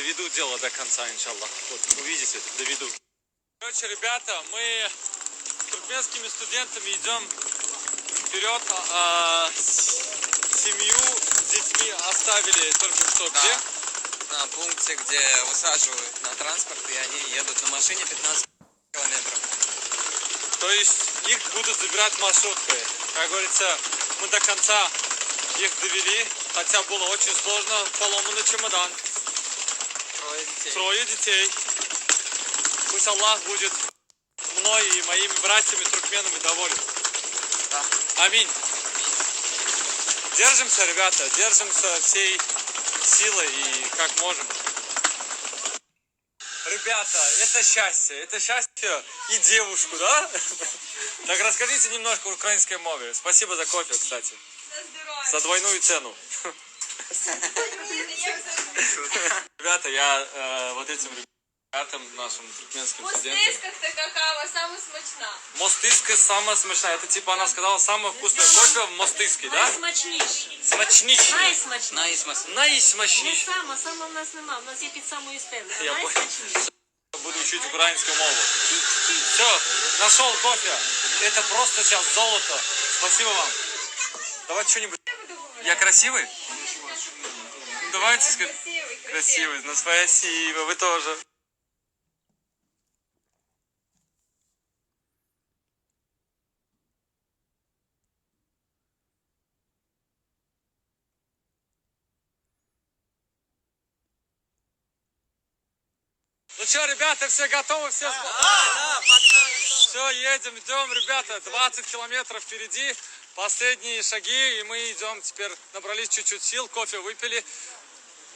доведу дело до конца, иншаллах. Вот, увидите, доведу. Короче, ребята, мы с туркменскими студентами идем вперед. Семью с детьми оставили только что. Да. Где? На пункте, где высаживают на транспорт, и они едут на машине 15 километров. То есть их будут забирать маршруткой. Как говорится, мы до конца их довели, хотя было очень сложно, поломанный чемодан. Трое детей. Пусть Аллах будет мной и моими братьями туркменами доволен. Да. Аминь. Держимся, ребята, держимся всей силой и как можем. Ребята, это счастье и девушку, да? Так расскажите немножко украинской мове. Спасибо за кофе, кстати. За двойную цену. Ребята, я вот этим ребятам, нашим туркменским студентам. Мостиска какава, самая смачна. Мостиска самая смачная. Это типа она сказала, самое вкусное кофе в Мостиске, да? Найсмачніше. Смачніше. Найсмачніше. Не Найсмачніше. саме в нас нема. У нас є під самою стелею. Я понял. Найсмачніше. Буду учить украинскую мову. Все, нашел кофе. Это просто сейчас золото. Спасибо вам. Давайте что-нибудь. Я красивый? Давайте скажем. Красивый. Ну спасибо, вы тоже. Ну что, ребята, все готовы? Все Все, едем, идем, ребята. 20 километров впереди. Последние шаги. И мы идем теперь. Набрались чуть-чуть сил. Кофе выпили.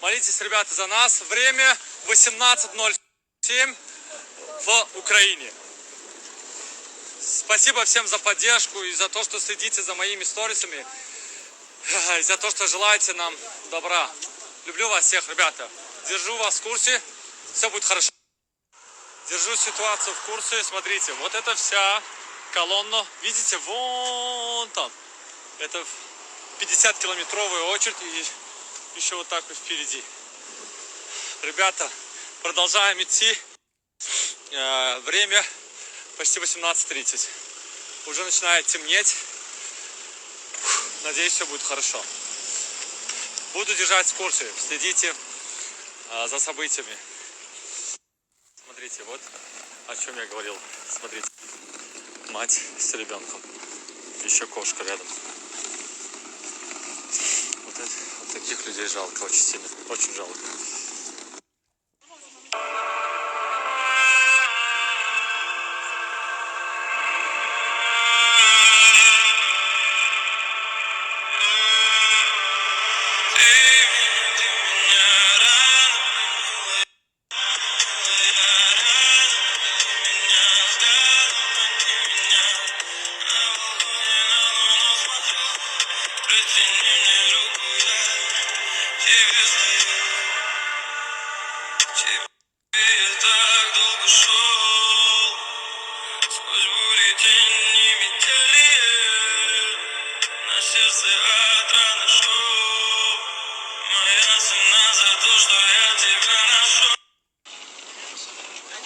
Молитесь, ребята, за нас. Время 18:07 в Украине. Спасибо всем за поддержку и за то, что следите за моими сторисами. И за то, что желаете нам добра. Люблю вас всех, ребята. Держу вас в курсе. Все будет хорошо. Держу ситуацию в курсе. Смотрите, вот это вся колонна. Видите, вон там. Это 50-километровая очередь. И еще вот так вот впереди. Ребята, продолжаем идти. Время почти 18:30. Уже начинает темнеть. Надеюсь, все будет хорошо. Буду держать в курсе. Следите за событиями. Смотрите, вот о чем я говорил. Смотрите, мать с ребенком, еще кошка рядом. Вот таких людей жалко, очень сильно, очень жалко.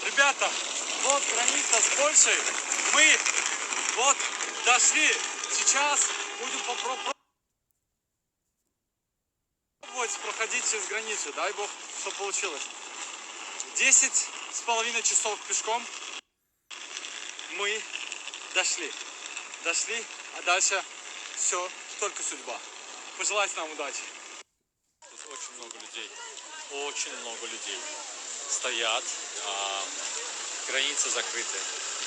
Ребята, вот граница с Польшей. Мы вот дошли. Сейчас будем попробовать проходить через границу. Дай бог, что получилось. 10,5 часов пешком мы дошли. А дальше все, только судьба. Пожелайте нам удачи. Тут очень много людей. Очень много людей. Стоят, границы закрыты,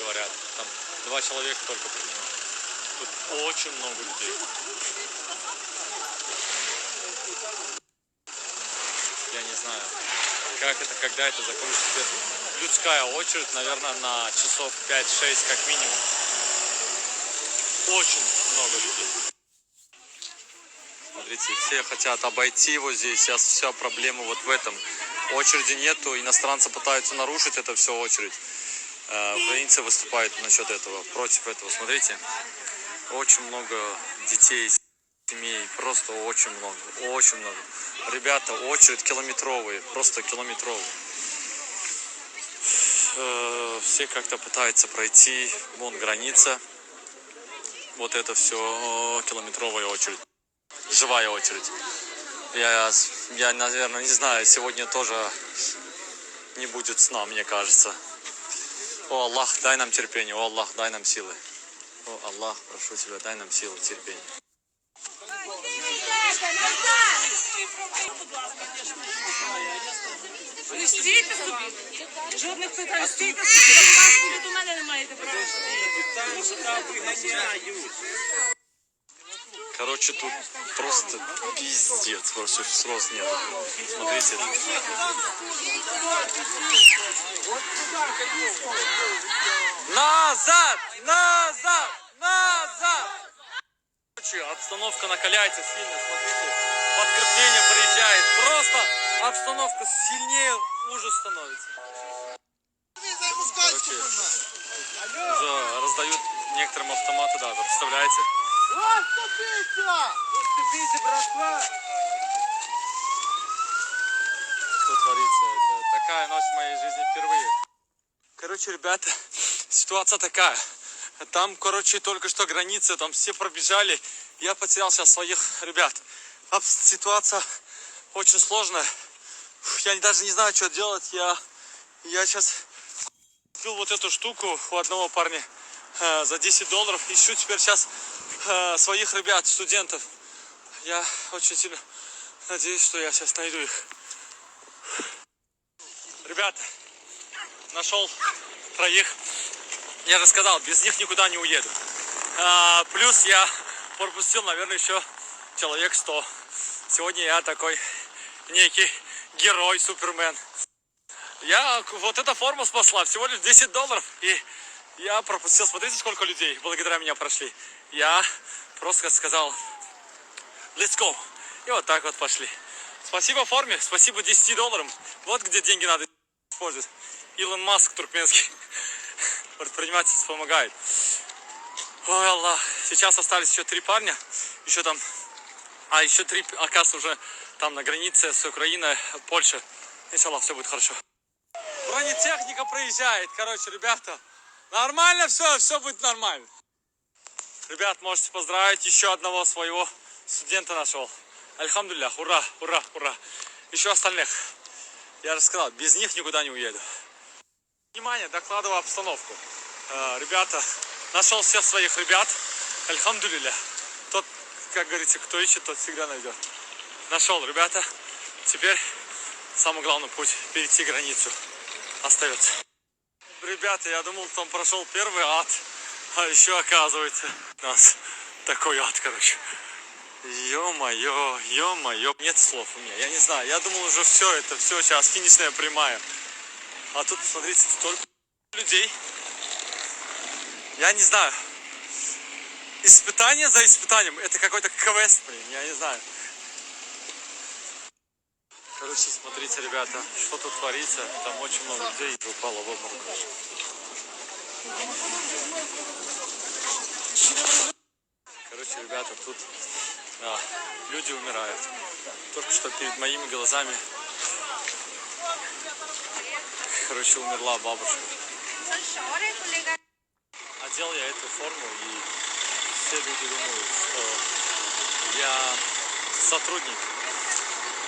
говорят. Там 2 человека только принимают. Тут очень много людей. Я не знаю, как это, когда это закончится. Людская очередь, наверное, на часов 5-6 как минимум. Очень много людей. Смотрите, все хотят обойти его здесь. Сейчас вся проблема вот в этом. Очереди нету, иностранцы пытаются нарушить это все очередь. Украинцы выступают насчет этого, против этого. Смотрите, очень много детей, семей, просто очень много, очень много. Ребята, очередь километровые, просто километровые. Все как-то пытаются пройти, вон граница. Вот это все километровая очередь, живая очередь. Я, наверное, не знаю, сегодня тоже не будет сна, мне кажется. О, Аллах, дай нам терпение, о, Аллах, дай нам силы. О, Аллах, прошу тебя, дай нам силы, терпение. Ви стійте собі. Жодних питань. Стійте собі. Ви до мене не маєте права. Короче, тут просто пиздец, просто срост нет. Смотрите. Назад! Назад! Назад! Короче, обстановка накаляется сильно, смотрите. Подкрепление приезжает. Просто обстановка сильнее, ужас становится. Короче, уже раздают некоторым автоматы даже, представляете? Что творится? Это такая ночь в моей жизни впервые. Короче, ребята, ситуация такая. Там, короче, только что граница, там все пробежали. Я потерял сейчас своих ребят. Ситуация очень сложная. Я даже не знаю, что делать. Я сейчас купил вот эту штуку у одного парня за $10. Ищу теперь сейчас своих ребят, студентов. Я очень сильно надеюсь, что я сейчас найду их. Ребята, нашел троих. Я же сказал, без них никуда не уеду. Плюс я пропустил, наверное, еще человек 100. Сегодня я такой некий герой, супермен. Вот эта форма спасла, всего лишь $10. И я пропустил, смотрите, сколько людей благодаря меня прошли. Я просто сказал, let's go. И вот так вот пошли. Спасибо форме, спасибо $10. Вот где деньги надо использовать. Илон Маск туркменский. Предпринимательство помогает. Ой, Аллах. Сейчас остались еще 3 парня. Еще там... еще 3, оказывается, уже там на границе с Украиной, Польша. Иншаллах, все будет хорошо. Бронетехника проезжает. Короче, ребята, нормально все будет нормально. Ребят, можете поздравить, еще одного своего студента нашел. Альхамдулиллах, ура, ура, ура. Еще остальных. Я же сказал, без них никуда не уеду. Внимание, докладываю обстановку. Ребята, нашел всех своих ребят. Альхамдулиллах. Тот, как говорится, кто ищет, тот всегда найдет. Нашел, ребята. Теперь самый главный путь перейти границу остается. Ребята, я думал, там прошел первый ад. А еще оказывается у нас такой ад, короче. Ё-моё, ё-моё. Нет слов у меня, я не знаю. Я думал уже все, это все, сейчас финишная прямая. А тут, смотрите, столько людей. Я не знаю. Испытание за испытанием. Это какой-то квест, блин, я не знаю. Короче, смотрите, ребята, что тут творится. Там очень много людей упало в обморок. Короче, ребята, тут люди умирают. Только что перед моими глазами, короче, умерла бабушка. Одел я эту форму, и все люди думают, что я сотрудник.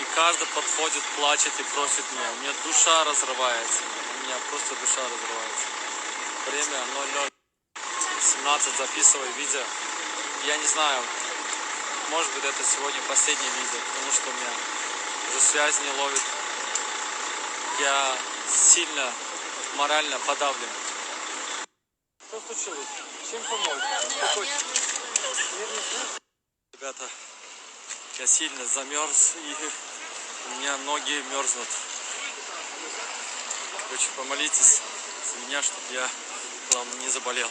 И каждый подходит, плачет и просит меня. У меня душа разрывается. У меня просто душа разрывается. Время 00:17, записываю видео. Я не знаю, может быть, это сегодня последнее видео, потому что у меня уже связь не ловит. Я сильно морально подавлен. Что случилось? Чем помочь? Ребята, я сильно замерз, и у меня ноги мерзнут. Короче, помолитесь за меня, чтобы я, главное, не заболел.